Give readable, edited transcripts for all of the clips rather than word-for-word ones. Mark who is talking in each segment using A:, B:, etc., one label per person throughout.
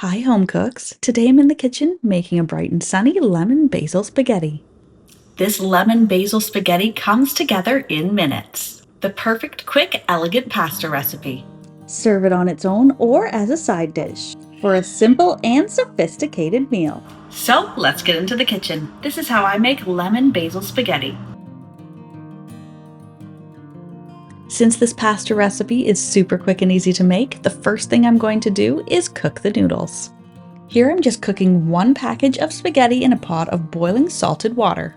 A: Hi home cooks, today I'm in the kitchen making a bright and sunny lemon basil spaghetti.
B: This lemon basil spaghetti comes together in minutes. The perfect, quick, elegant pasta recipe.
A: Serve it on its own or as a side dish for a simple and sophisticated meal.
B: So let's get into the kitchen. This is how I make lemon basil spaghetti.
A: Since this pasta recipe is super quick and easy to make, the first thing I'm going to do is cook the noodles. Here I'm just cooking one package of spaghetti in a pot of boiling salted water.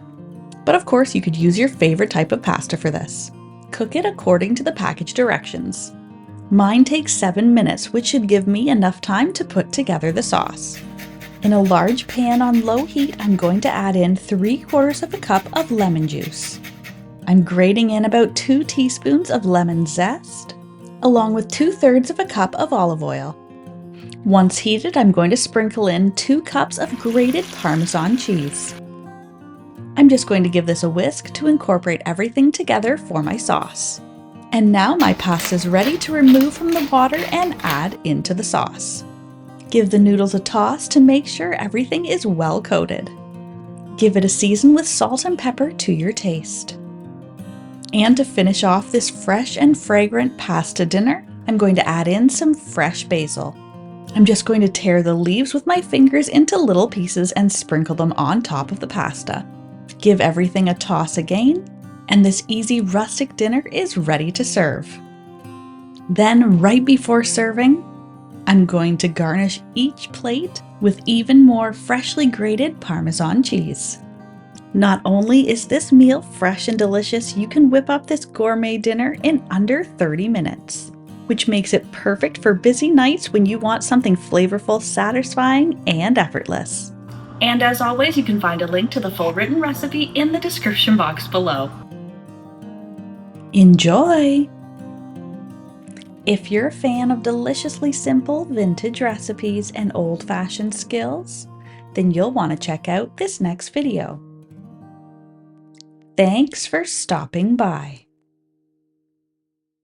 A: But of course you could use your favorite type of pasta for this. Cook it according to the package directions. Mine takes 7 minutes, which should give me enough time to put together the sauce. In a large pan on low heat, I'm going to add in 3/4 of a cup of lemon juice. I'm grating in about 2 teaspoons of lemon zest, along with 2/3 of a cup of olive oil. Once heated, I'm going to sprinkle in 2 cups of grated parmesan cheese. I'm just going to give this a whisk to incorporate everything together for my sauce. And now my pasta is ready to remove from the water and add into the sauce. Give the noodles a toss to make sure everything is well coated. Give it a season with salt and pepper to your taste. And to finish off this fresh and fragrant pasta dinner, I'm going to add in some fresh basil. I'm just going to tear the leaves with my fingers into little pieces and sprinkle them on top of the pasta. Give everything a toss again, and this easy rustic dinner is ready to serve. Then, right before serving, I'm going to garnish each plate with even more freshly grated Parmesan cheese. Not only is this meal fresh and delicious, you can whip up this gourmet dinner in under 30 minutes, which makes it perfect for busy nights when you want something flavorful, satisfying, and effortless.
B: And as always, you can find a link to the full written recipe in the description box below.
A: Enjoy! If you're a fan of deliciously simple vintage recipes and old-fashioned skills, then you'll want to check out this next video. Thanks for stopping by.